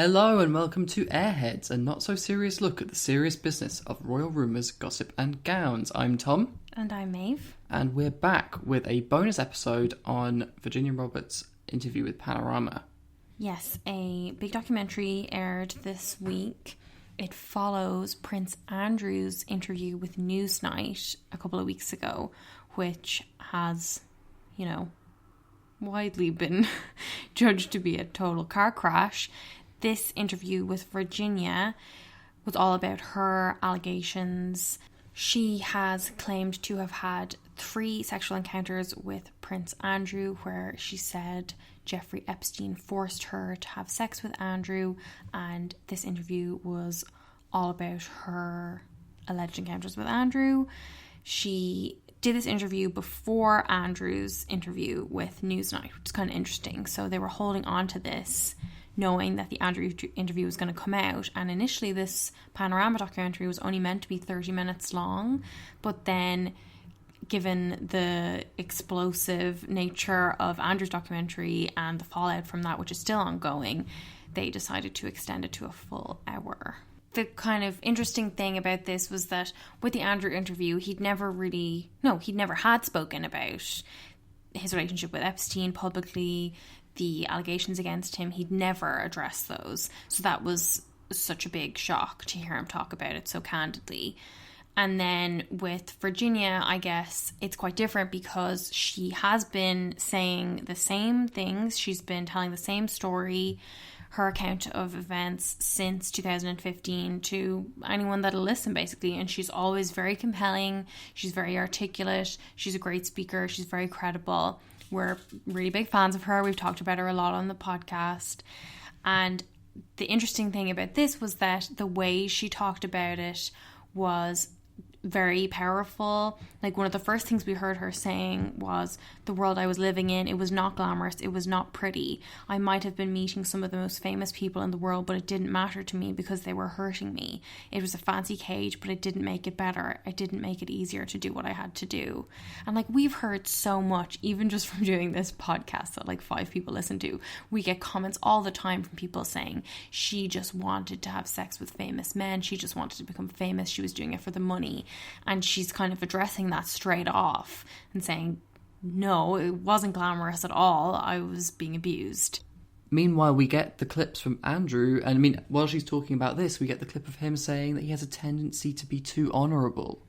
Hello and welcome to Airheads, a not-so-serious look at the serious business of royal rumours, gossip and gowns. I'm Tom. And I'm Maeve. And we're back with a bonus episode on Virginia Roberts' interview with Panorama. Yes, a big documentary aired this week. It follows Prince Andrew's interview with Newsnight a couple of weeks ago, which has, widely been judged to be a total car crash. This interview with Virginia was all about her allegations. She has claimed to have had 3 sexual encounters with Prince Andrew, where she said Jeffrey Epstein forced her to have sex with Andrew, and this interview was all about her alleged encounters with Andrew. She did this interview before Andrew's interview with Newsnight, which is kind of interesting. So they were holding on to this, knowing that the Andrew interview was going to come out. And initially this Panorama documentary was only meant to be 30 minutes long. But then, given the explosive nature of Andrew's documentary and the fallout from that, which is still ongoing, they decided to extend it to a full hour. The kind of interesting thing about this was that with the Andrew interview, he'd never had spoken about his relationship with Epstein publicly, the allegations against him. He'd never addressed those. So that was such a big shock to hear him talk about it so candidly. And then with Virginia, I guess it's quite different because she has been saying the same things. She's been telling the same story, her account of events since 2015 to anyone that'll listen, basically. And she's always very compelling. She's very articulate. She's a great speaker. She's very credible. We're really big fans of her. We've talked about her a lot on the podcast. And the interesting thing about this was that the way she talked about it was very powerful. Like, one of the first things we heard her saying was, the world I was living in, it was not glamorous, it was not pretty. I might have been meeting some of the most famous people in the world, but it didn't matter to me because they were hurting me. It was a fancy cage, but it didn't make it better. It didn't make it easier to do what I had to do. And like, we've heard so much, even just from doing this podcast that like 5 people listen to. We get comments all the time from people saying she just wanted to have sex with famous men. She just wanted to become famous. She was doing it for the money. And she's kind of addressing that straight off and saying, no, it wasn't glamorous at all. I was being abused. Meanwhile, we get the clips from Andrew, and I mean, while she's talking about this, we get the clip of him saying that he has a tendency to be too honourable.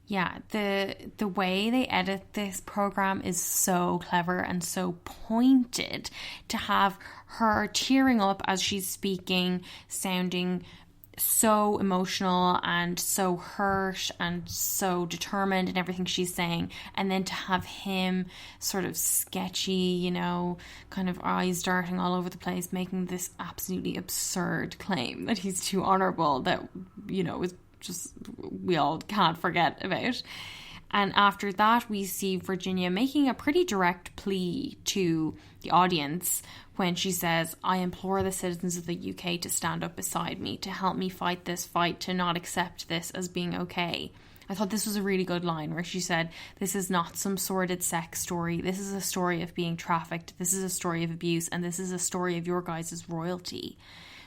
Yeah, the way they edit this program is so clever and so pointed, to have her tearing up as she's speaking, sounding so emotional and so hurt and so determined in everything she's saying, and then to have him sort of sketchy, kind of eyes darting all over the place, making this absolutely absurd claim that he's too honourable, that is just, we all can't forget about. And after that, we see Virginia making a pretty direct plea to the audience when she says, I implore the citizens of the UK to stand up beside me, to help me fight this fight, to not accept this as being okay. I thought this was a really good line where she said, this is not some sordid sex story. This is a story of being trafficked. This is a story of abuse. And this is a story of your guys' royalty.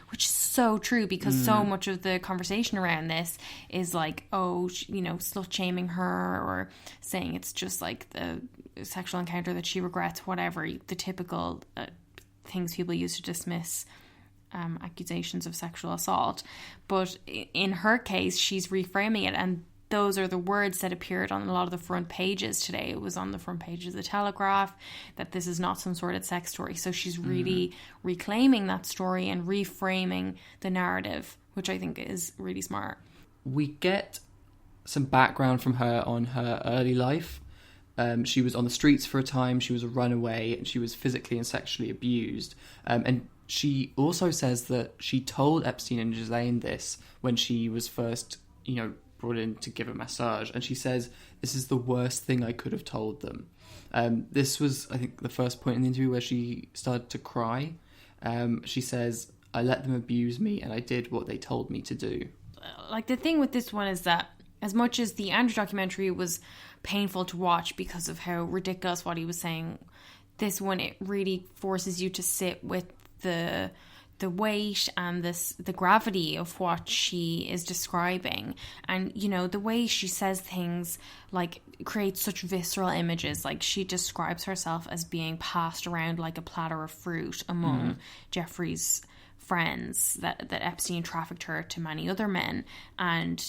Which is so true, because so much of the conversation around this is like, slut shaming her, or saying it's just like the sexual encounter that she regrets, whatever, the typical things people use to dismiss accusations of sexual assault. But in her case, she's reframing it, and those are the words that appeared on a lot of the front pages today. It was on the front page of the Telegraph that this is not some sort of sex story. So she's really reclaiming that story and reframing the narrative, which I think is really smart. We get some background from her on her early life. She was on the streets for a time. She was a runaway, and she was physically and sexually abused. And she also says that she told Epstein and Ghislaine this when she was first, brought in to give a massage, and she says, this is the worst thing I could have told them. This was, I think, the first point in the interview where she started to cry. She says, I let them abuse me and I did what they told me to do. Like, the thing with this one is that as much as the Andrew documentary was painful to watch because of how ridiculous what he was saying, this one, it really forces you to sit with the the weight and the gravity of what she is describing, and you know, the way she says things like creates such visceral images. Like, she describes herself as being passed around like a platter of fruit among Giuffre's friends, that Epstein trafficked her to many other men. And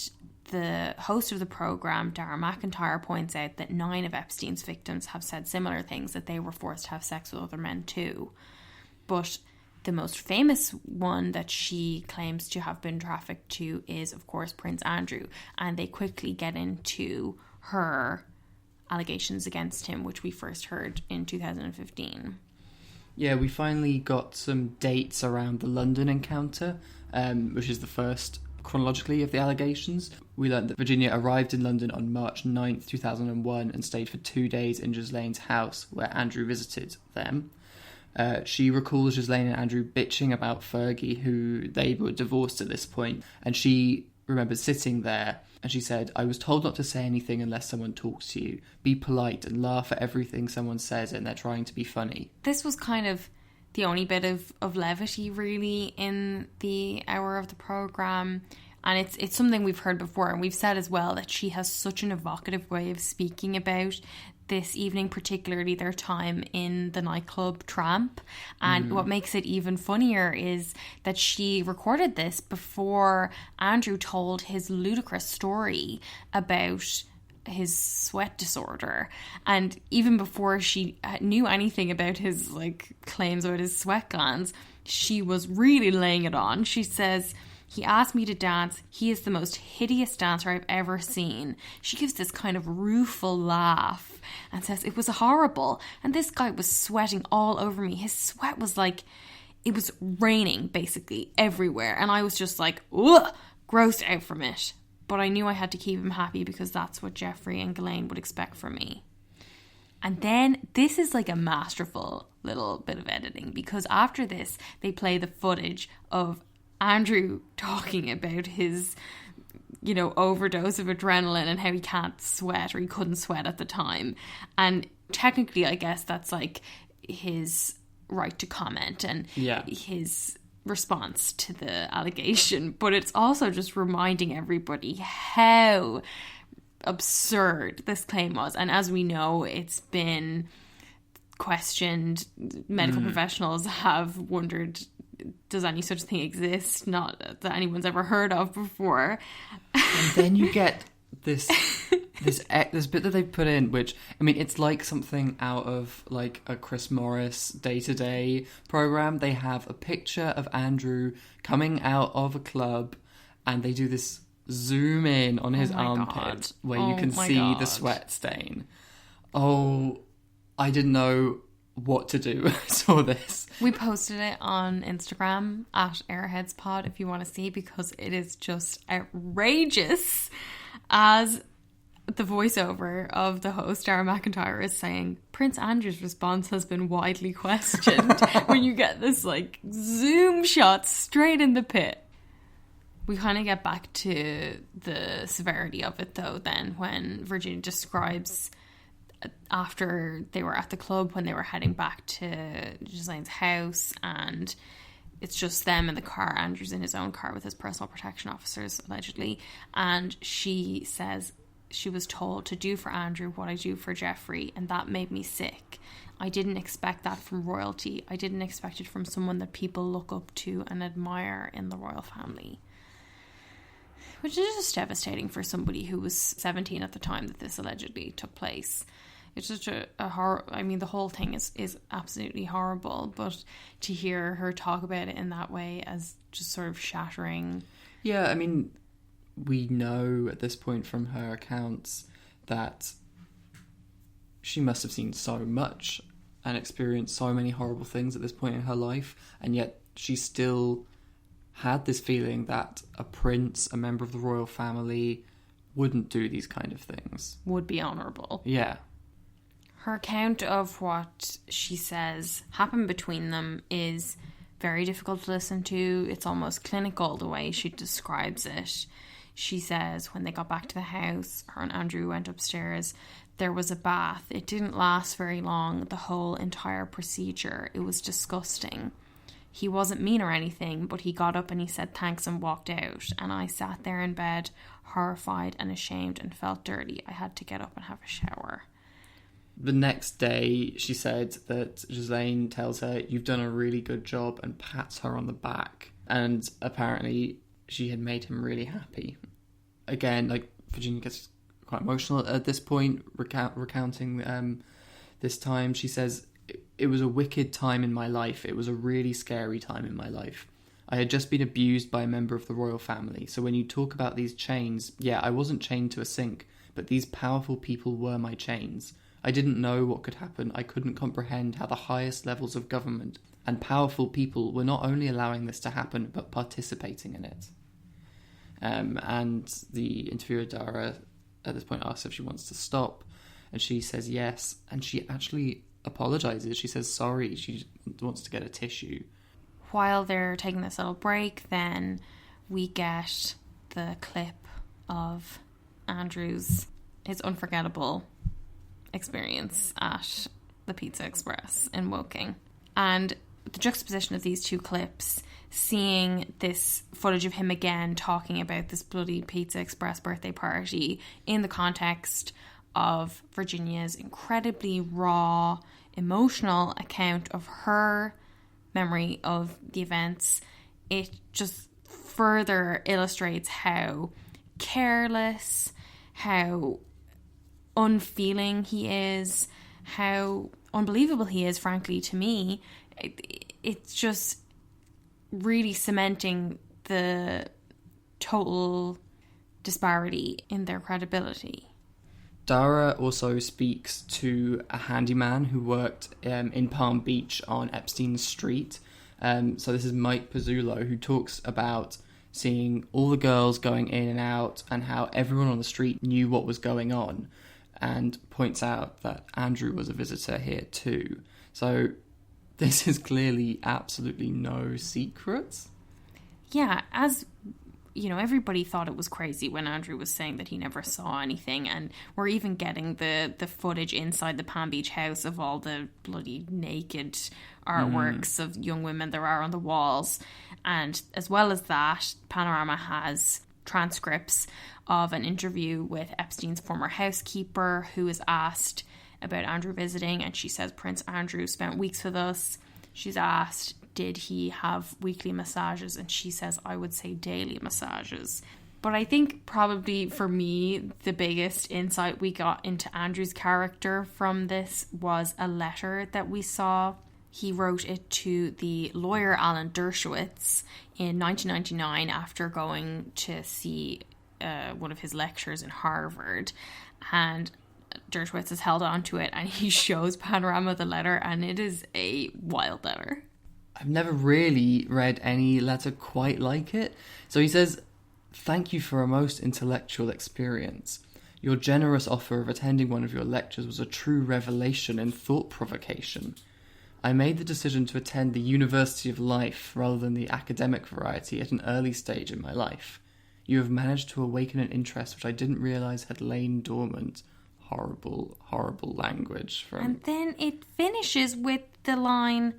the host of the program, Dara McIntyre, points out that 9 of Epstein's victims have said similar things, that they were forced to have sex with other men too. But the most famous one that she claims to have been trafficked to is, of course, Prince Andrew. And they quickly get into her allegations against him, which we first heard in 2015. Yeah, we finally got some dates around the London encounter, which is the first chronologically of the allegations. We learned that Virginia arrived in London on March 9th, 2001 and stayed for 2 days in Ghislaine's house, where Andrew visited them. She recalls Ghislaine and Andrew bitching about Fergie, who they were divorced at this point, and she remembers sitting there and she said, "I was told not to say anything unless someone talks to you. Be polite and laugh at everything someone says, and they're trying to be funny." This was kind of the only bit of levity really in the hour of the programme. And it's something we've heard before, and we've said as well that she has such an evocative way of speaking about this evening, particularly their time in the nightclub Tramp. And what makes it even funnier is that she recorded this before Andrew told his ludicrous story about his sweat disorder, and even before she knew anything about his like claims about his sweat glands, she was really laying it on. She says, "He asked me to dance. He is the most hideous dancer I've ever seen." She gives this kind of rueful laugh and says, "It was horrible. And this guy was sweating all over me. His sweat was like, it was raining basically everywhere. And I was just like, ugh, grossed out from it. But I knew I had to keep him happy because that's what Giuffre and Ghislaine would expect from me." And then this is like a masterful little bit of editing, because after this, they play the footage of Andrew talking about his, you know, overdose of adrenaline and how he can't sweat, or he couldn't sweat at the time. And technically, I guess that's like his right to comment and his response to the allegation. But it's also just reminding everybody how absurd this claim was. And as we know, it's been questioned. Medical professionals have wondered, does any such thing exist? Not that anyone's ever heard of before. And then you get this bit that they put in, which, I mean, it's like something out of like a Chris Morris Day-to-Day program. They have a picture of Andrew coming out of a club, and they do this zoom in on his armpit where you can see the sweat stain. Oh, I didn't know what to do. I saw this. We posted it on Instagram at AirheadsPod if you want to see, because it is just outrageous. As the voiceover of the host, Dara McIntyre, is saying, Prince Andrew's response has been widely questioned. When you get this like zoom shot straight in the pit. We kind of get back to the severity of it though then, when Virginia describes after they were at the club, when they were heading back to Gislaine's house, and it's just them in the car. Andrew's in his own car with his personal protection officers, allegedly. And she says she was told to do for Andrew what I do for Giuffre, and that made me sick. I didn't expect that from royalty. I didn't expect it from someone that people look up to and admire in the royal family. Which is just devastating for somebody who was 17 at the time that this allegedly took place. It's such a horror. I mean, the whole thing is absolutely horrible, but to hear her talk about it in that way as just sort of shattering. Yeah, I mean, we know at this point from her accounts that she must have seen so much and experienced so many horrible things at this point in her life, and yet she still had this feeling that a prince, a member of the royal family, wouldn't do these kind of things. Would be honourable. Yeah. Her account of what she says happened between them is very difficult to listen to. It's almost clinical the way she describes it. She says when they got back to the house, her and Andrew went upstairs, there was a bath. It didn't last very long, the whole entire procedure. It was disgusting. he wasn't mean or anything, but he got up and he said thanks and walked out. And I sat there in bed, horrified and ashamed, and felt dirty. I had to get up and have a shower. The next day, she said that Ghislaine tells her, "You've done a really good job," and pats her on the back. And apparently she had made him really happy. Again, like, Virginia gets quite emotional at this point, recounting this time. She says, "It was a wicked time in my life. It was a really scary time in my life. I had just been abused by a member of the royal family. So when you talk about these chains, yeah, I wasn't chained to a sink, but these powerful people were my chains. I didn't know what could happen. I couldn't comprehend how the highest levels of government and powerful people were not only allowing this to happen, but participating in it." And the interviewer, Dara, at this point asks if she wants to stop, and she says yes, and she actually apologises. She says sorry. She wants to get a tissue. While they're taking this little break, then we get the clip of his unforgettable experience at the Pizza Express in Woking. And the juxtaposition of these two clips, seeing this footage of him again talking about this bloody Pizza Express birthday party in the context of Virginia's incredibly raw, emotional account of her memory of the events, it just further illustrates how careless, how unfeeling he is, how unbelievable he is, frankly, to me. It's just really cementing the total disparity in their credibility. Dara also speaks to a handyman who worked in Palm Beach on Epstein Street. So this is Mike Pizzulo, who talks about seeing all the girls going in and out and how everyone on the street knew what was going on, and points out that Andrew was a visitor here too. So this is clearly absolutely no secret. Yeah, as you know, everybody thought it was crazy when Andrew was saying that he never saw anything, and we're even getting the footage inside the Palm Beach house of all the bloody naked artworks of young women there are on the walls. And as well as that, Panorama has transcripts of an interview with Epstein's former housekeeper, who is asked about Andrew visiting, and she says Prince Andrew spent weeks with us. She's asked, did he have weekly massages? And she says, I would say daily massages. But I think probably for me, the biggest insight we got into Andrew's character from this was a letter that we saw. He wrote it to the lawyer Alan Dershowitz in 1999 after going to see one of his lectures in Harvard. And Dershowitz has held on to it, and he shows Panorama the letter, and it is a wild letter. I've never really read any letter quite like it. So he says, "Thank you for a most intellectual experience. Your generous offer of attending one of your lectures was a true revelation and thought provocation. I made the decision to attend the University of Life rather than the academic variety at an early stage in my life. You have managed to awaken an interest which I didn't realise had lain dormant." Horrible, horrible language. And then it finishes with the line,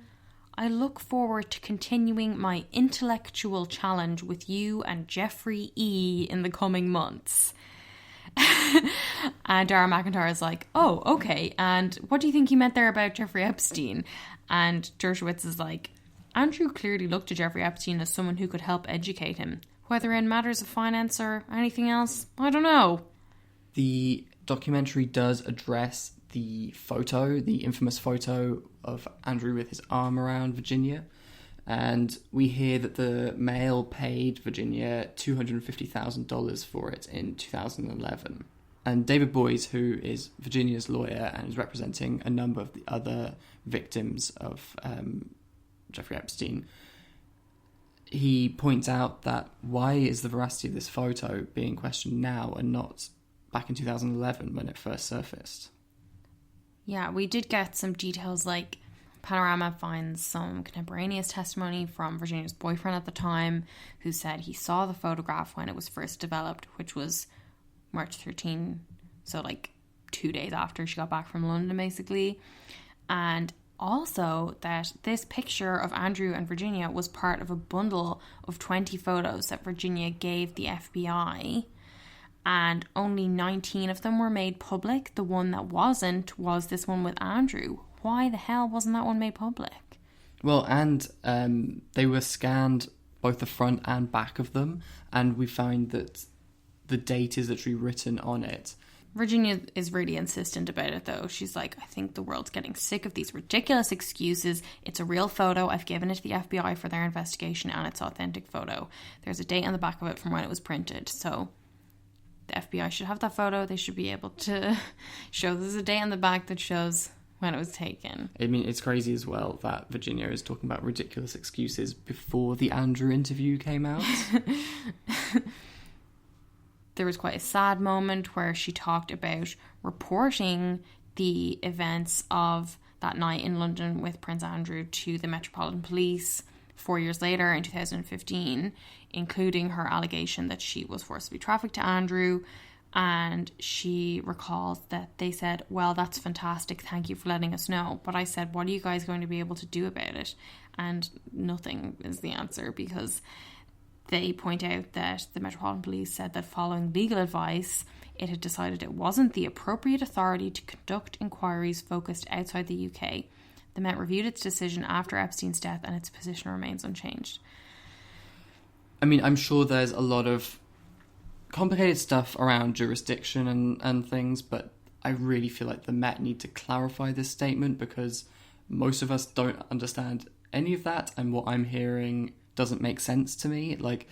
"I look forward to continuing my intellectual challenge with you and Giuffre E. in the coming months." And Dara McIntyre is like, "Oh, okay, and what do you think he meant there about Jeffrey Epstein?" And Dershowitz is like, "Andrew clearly looked to Jeffrey Epstein as someone who could help educate him. Whether in matters of finance or anything else, I don't know." The documentary does address the photo, the infamous photo of Andrew with his arm around Virginia. And we hear that the Mail paid Virginia $250,000 for it in 2011. And David Boys, who is Virginia's lawyer and is representing a number of the other victims of Jeffrey Epstein, he points out that why is the veracity of this photo being questioned now and not back in 2011 when it first surfaced? Yeah, we did get some details, like Panorama finds some contemporaneous testimony from Virginia's boyfriend at the time, who said he saw the photograph when it was first developed, which was March 13, so like 2 days after she got back from London, basically. And also that this picture of Andrew and Virginia was part of a bundle of 20 photos that Virginia gave the FBI, and only 19 of them were made public. The one that wasn't was this one with Andrew. Why the hell wasn't that one made public? Well, and they were scanned, both the front and back of them, and we found that the date is literally written on it. Virginia is really insistent about it, though. She's like, I think the world's getting sick of these ridiculous excuses. It's a real photo. I've given it to the FBI for their investigation, and it's an authentic photo. There's a date on the back of it from when it was printed. So the FBI should have that photo. They should be able to show there's a date on the back that shows when it was taken. I mean, it's crazy as well that Virginia is talking about ridiculous excuses before the Andrew interview came out. There was quite a sad moment where she talked about reporting the events of that night in London with Prince Andrew to the Metropolitan Police 4 years later in 2015, including her allegation that she was forcibly trafficked to Andrew. And she recalls that they said, well, that's fantastic, thank you for letting us know. But I said, what are you guys going to be able to do about it? And nothing is the answer, because they point out that the Metropolitan Police said that following legal advice, it had decided it wasn't the appropriate authority to conduct inquiries focused outside the UK. The Met reviewed its decision after Epstein's death, and its position remains unchanged. I mean, I'm sure there's a lot of complicated stuff around jurisdiction and things, but I really feel like the Met need to clarify this statement, because most of us don't understand any of that, and what I'm hearing doesn't make sense to me. Like,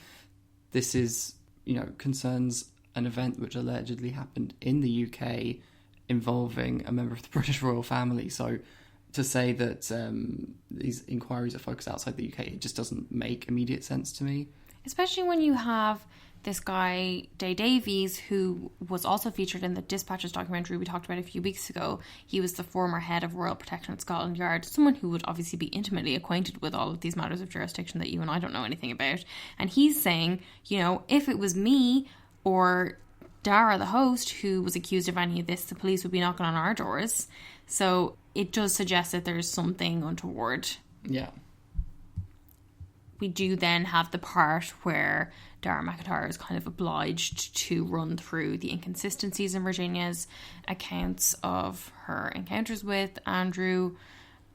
this is, concerns an event which allegedly happened in the UK involving a member of the British royal family. So to say that these inquiries are focused outside the UK, it just doesn't make immediate sense to me. Especially when you have this guy, Day Davies, who was also featured in the Dispatches documentary we talked about a few weeks ago. He was the former head of Royal Protection at Scotland Yard, someone who would obviously be intimately acquainted with all of these matters of jurisdiction that you and I don't know anything about. And he's saying, if it was me or Dara, the host, who was accused of any of this, the police would be knocking on our doors. So it does suggest that there's something untoward. Yeah. We do then have the part where Dara McIntyre is kind of obliged to run through the inconsistencies in Virginia's accounts of her encounters with Andrew.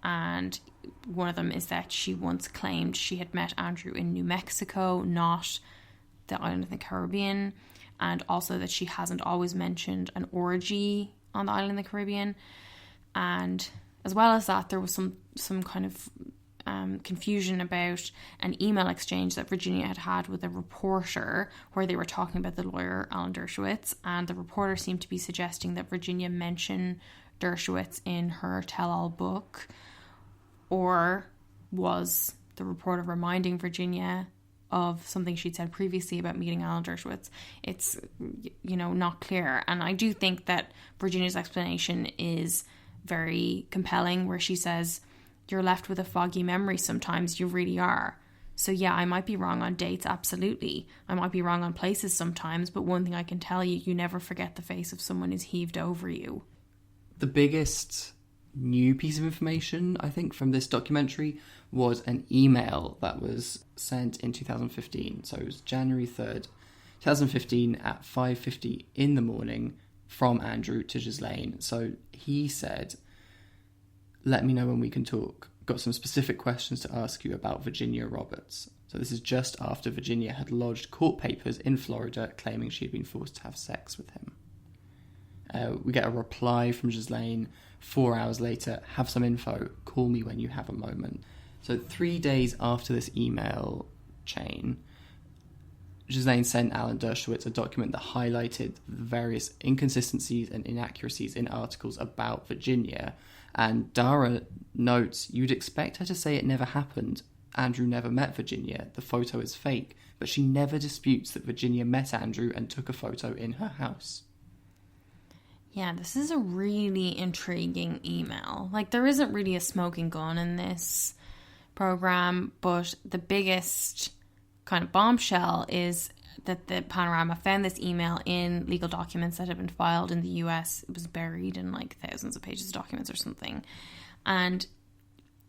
And one of them is that she once claimed she had met Andrew in New Mexico, not the island of the Caribbean. And also that she hasn't always mentioned an orgy on the island of the Caribbean. And as well as that, there was some kind of confusion about an email exchange that Virginia had with a reporter where they were talking about the lawyer Alan Dershowitz, and the reporter seemed to be suggesting that Virginia mention Dershowitz in her tell-all book. Or was the reporter reminding Virginia of something she'd said previously about meeting Alan Dershowitz? It's, not clear. And I do think that Virginia's explanation is very compelling, where she says, you're left with a foggy memory sometimes, you really are. So yeah, I might be wrong on dates, absolutely. I might be wrong on places sometimes, but one thing I can tell you, you never forget the face of someone who's heaved over you. The biggest new piece of information, I think, from this documentary was an email that was sent in 2015. So it was January 3rd, 2015 at 5:50 in the morning from Andrew to Ghislaine. So he said, let me know when we can talk. Got some specific questions to ask you about Virginia Roberts. So this is just after Virginia had lodged court papers in Florida claiming she had been forced to have sex with him. We get a reply from Ghislaine 4 hours later, have some info, call me when you have a moment. So 3 days after this email chain, Ghislaine sent Alan Dershowitz a document that highlighted the various inconsistencies and inaccuracies in articles about Virginia. And Dara notes, you'd expect her to say it never happened. Andrew never met Virginia. The photo is fake. But she never disputes that Virginia met Andrew and took a photo in her house. Yeah, this is a really intriguing email. Like, there isn't really a smoking gun in this program, but the biggest kind of bombshell is that the Panorama found this email in legal documents that had been filed in the US. It was buried in like thousands of pages of documents or something. And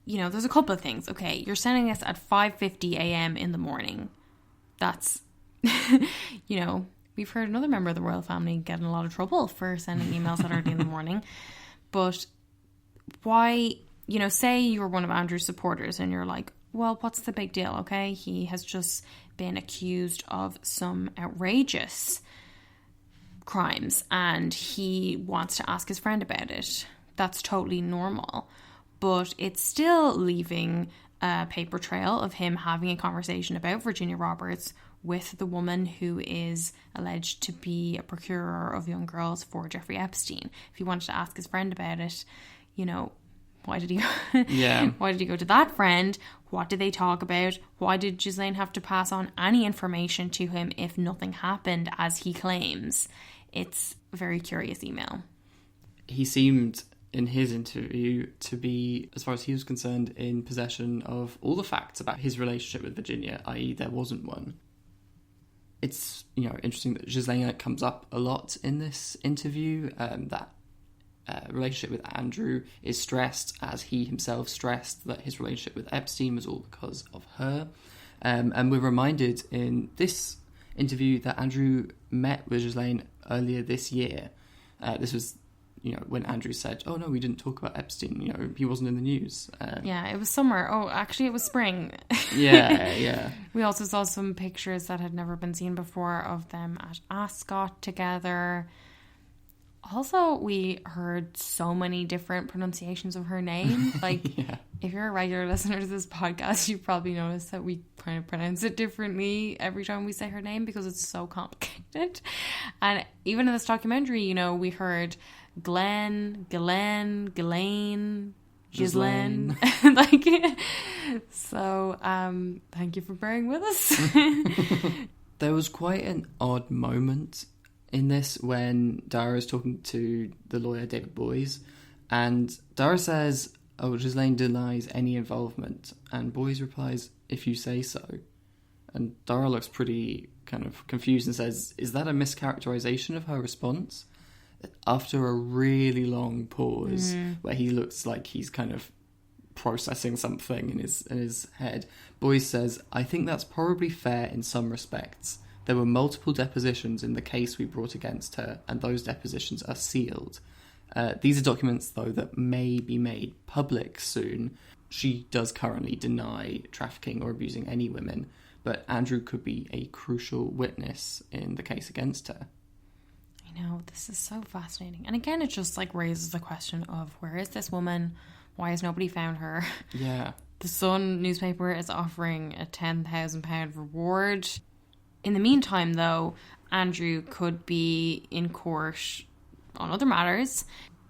there's a couple of things. Okay, you're sending this at 5:50 a.m. in the morning. That's, we've heard another member of the royal family get in a lot of trouble for sending emails that early in the morning. But why, say you're one of Andrew's supporters and you're like, well, what's the big deal, okay? He has just been accused of some outrageous crimes and he wants to ask his friend about it. That's totally normal. But it's still leaving a paper trail of him having a conversation about Virginia Roberts with the woman who is alleged to be a procurer of young girls for Jeffrey Epstein. If he wanted to ask his friend about it, why did he why did he go to that friend? What did they talk about? Why did Ghislaine have to pass on any information to him if nothing happened as he claims? It's a very curious email. He seemed in his interview to be, as far as he was concerned, in possession of all the facts about his relationship with Virginia, i.e. there wasn't one. It's, interesting that Ghislaine comes up a lot in this interview, that relationship with Andrew is stressed, as he himself stressed that his relationship with Epstein was all because of her. And we're reminded in this interview that Andrew met with Ghislaine earlier this year. This was, when Andrew said, oh no, we didn't talk about Epstein, he wasn't in the news. Yeah, it was summer. Oh, actually it was spring. Yeah. We also saw some pictures that had never been seen before of them at Ascot together. Also, we heard so many different pronunciations of her name. Like, If you're a regular listener to this podcast, you probably noticed that we kind of pronounce it differently every time we say her name because it's so complicated. And even in this documentary, we heard Ghislaine, so thank you for bearing with us. There was quite an odd moment in this when Dara is talking to the lawyer David Boys, and Dara says, oh, Ghislaine denies any involvement, and Boys replies, if you say so. And Dara looks pretty kind of confused and says, is that a mischaracterization of her response? After a really long pause where he looks like he's kind of processing something in his head, Boys says, I think that's probably fair in some respects. There were multiple depositions in the case we brought against her, and those depositions are sealed. These are documents, though, that may be made public soon. She does currently deny trafficking or abusing any women, but Andrew could be a crucial witness in the case against her. I know, this is so fascinating. And again, it just raises the question of, where is this woman? Why has nobody found her? Yeah. The Sun newspaper is offering a £10,000 reward. In the meantime, though, Andrew could be in court on other matters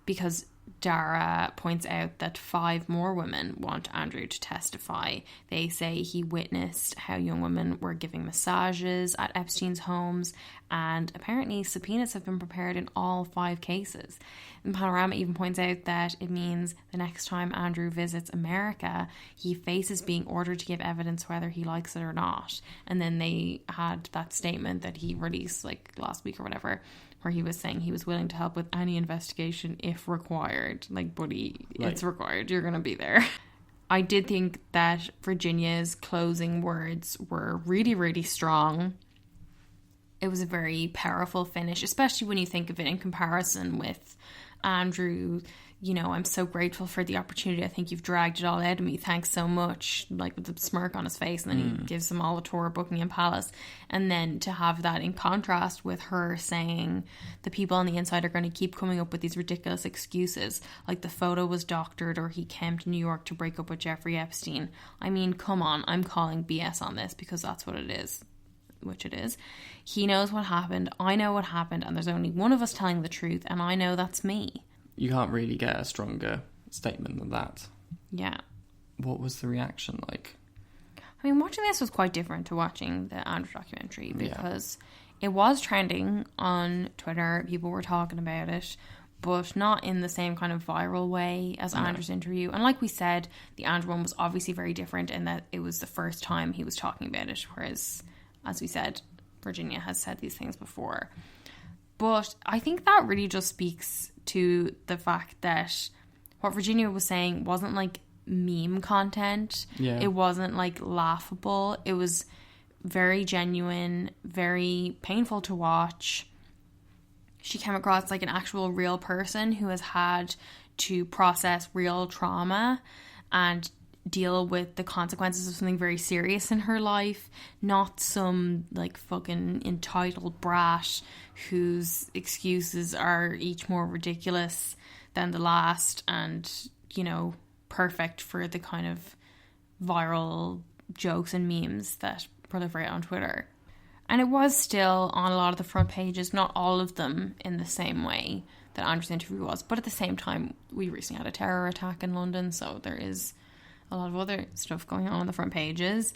because Dara points out that 5 more women want Andrew to testify. They say he witnessed how young women were giving massages at Epstein's homes, and apparently subpoenas have been prepared in all 5 cases. And Panorama even points out that it means the next time Andrew visits America, he faces being ordered to give evidence whether he likes it or not. And then they had that statement that he released last week or whatever, where he was saying he was willing to help with any investigation if required. Buddy, it's required. You're going to be there. I did think that Virginia's closing words were really, really strong. It was a very powerful finish, especially when you think of it in comparison with Andrew. I'm so grateful for the opportunity. I think you've dragged it all out of me. Thanks so much. With a smirk on his face. And then he gives them all a tour of Buckingham Palace. And then to have that in contrast with her saying the people on the inside are going to keep coming up with these ridiculous excuses. Like the photo was doctored or he came to New York to break up with Jeffrey Epstein. I mean, come on. I'm calling BS on this because that's what it is. Which it is. He knows what happened. I know what happened. And there's only one of us telling the truth. And I know that's me. You can't really get a stronger statement than that. Yeah. What was the reaction like? I mean, watching this was quite different to watching the Andrew documentary because it was trending on Twitter. People were talking about it, but not in the same kind of viral way as Andrew's interview. And like we said, the Andrew one was obviously very different in that it was the first time he was talking about it, whereas, as we said, Virginia has said these things before. But I think that really just speaks to the fact that what Virginia was saying wasn't meme content. Yeah. It wasn't like laughable. It was very genuine, very painful to watch. She came across like an actual real person who has had to process real trauma and deal with the consequences of something very serious in her life, not some like fucking entitled brat whose excuses are each more ridiculous than the last and, you know, perfect for the kind of viral jokes and memes that proliferate on Twitter. And it was still on a lot of the front pages, not all of them in the same way that Andrew's interview was, but at the same time, we recently had a terror attack in London, so there is a lot of other stuff going on the front pages.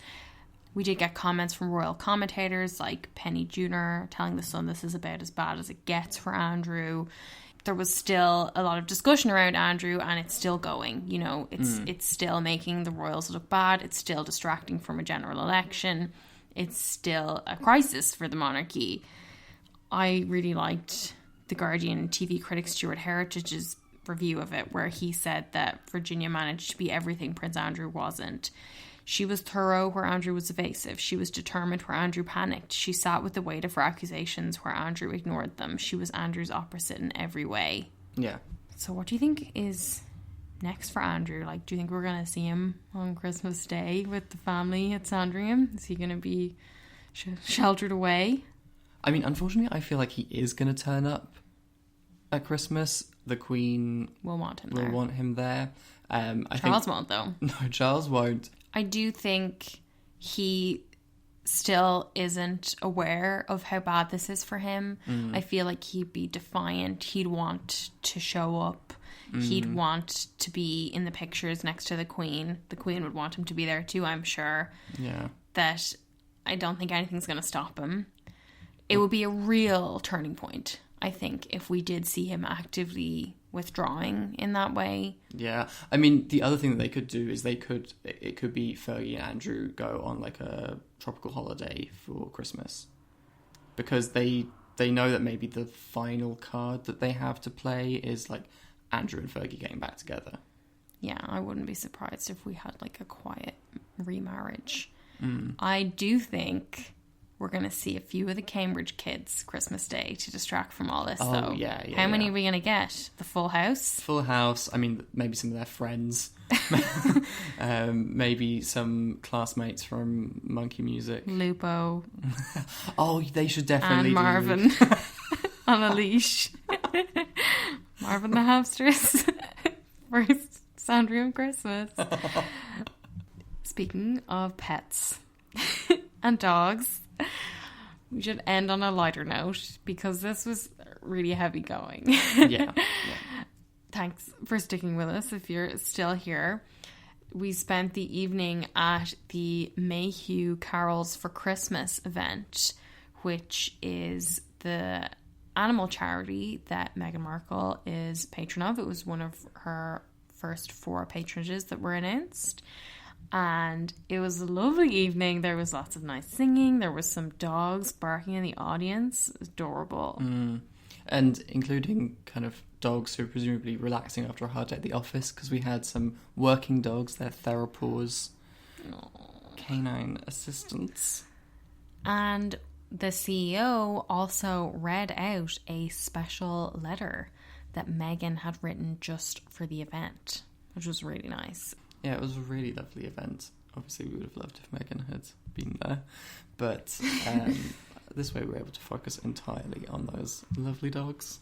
We did get comments from royal commentators like Penny Junor telling The Sun this is about as bad as it gets for Andrew. There was still a lot of discussion around Andrew, and it's still going. You know, it's still making the royals look bad. It's still distracting from a general election. It's still a crisis for the monarchy. I really liked The Guardian TV critic Stuart Heritage's review of it, where he said that Virginia managed to be everything Prince Andrew wasn't. She was thorough where Andrew was evasive. She was determined where Andrew panicked. She sat with the weight of her accusations where Andrew ignored them. She was Andrew's opposite in every way. Yeah. So what do you think is next for Andrew? Like, do you think we're going to see him on Christmas Day with the family at Sandringham? Is he going to be sheltered away? I mean, unfortunately, I feel like he is going to turn up at Christmas. The Queen will want him there. Charles won't, though. No, Charles won't. I do think he still isn't aware of how bad this is for him. I feel like he'd be defiant. He'd want to show up. He'd want to be in the pictures next to the Queen. The Queen would want him to be there too, I'm sure. Yeah. That I don't think anything's going to stop him. It would be a real turning point, I think, if we did see him actively withdrawing in that way. Yeah. I mean, the other thing that they could do is it could be Fergie and Andrew go on like a tropical holiday for Christmas. Because they know that maybe the final card that they have to play is like Andrew and Fergie getting back together. Yeah, I wouldn't be surprised if we had like a quiet remarriage. I do think we're going to see a few of the Cambridge kids Christmas Day to distract from all this, though. Yeah. How many are we going to get? The full house? Full house. I mean, maybe some of their friends. Maybe some classmates from Monkey Music. Lupo. Oh, they should definitely and Marvin on a leash. Marvin the hamsters for Sandringham Christmas. Speaking of pets and dogs, we should end on a lighter note because this was really heavy going. Yeah. Thanks for sticking with us if you're still here. We spent the evening at the Mayhew Carols for Christmas event, which is the animal charity that Meghan Markle is patron of. It was one of her first 4 patronages that were announced. And it was a lovely evening. There was lots of nice singing. There was some dogs barking in the audience. It was adorable. And including kind of dogs who are presumably relaxing after a hard day at the office, because we had some working dogs, their therapaws, canine assistants. And the CEO also read out a special letter that Meghan had written just for the event, which was really nice. Yeah, it was a really lovely event. Obviously, we would have loved if Meghan had been there. But this way we were able to focus entirely on those lovely dogs.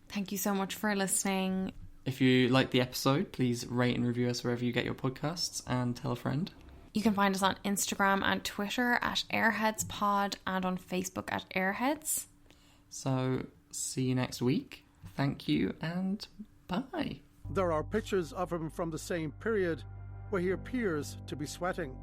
Thank you so much for listening. If you like the episode, please rate and review us wherever you get your podcasts and tell a friend. You can find us on Instagram and Twitter at AirheadsPod and on Facebook at Airheads. So, see you next week. Thank you and bye. There are pictures of him from the same period where he appears to be sweating.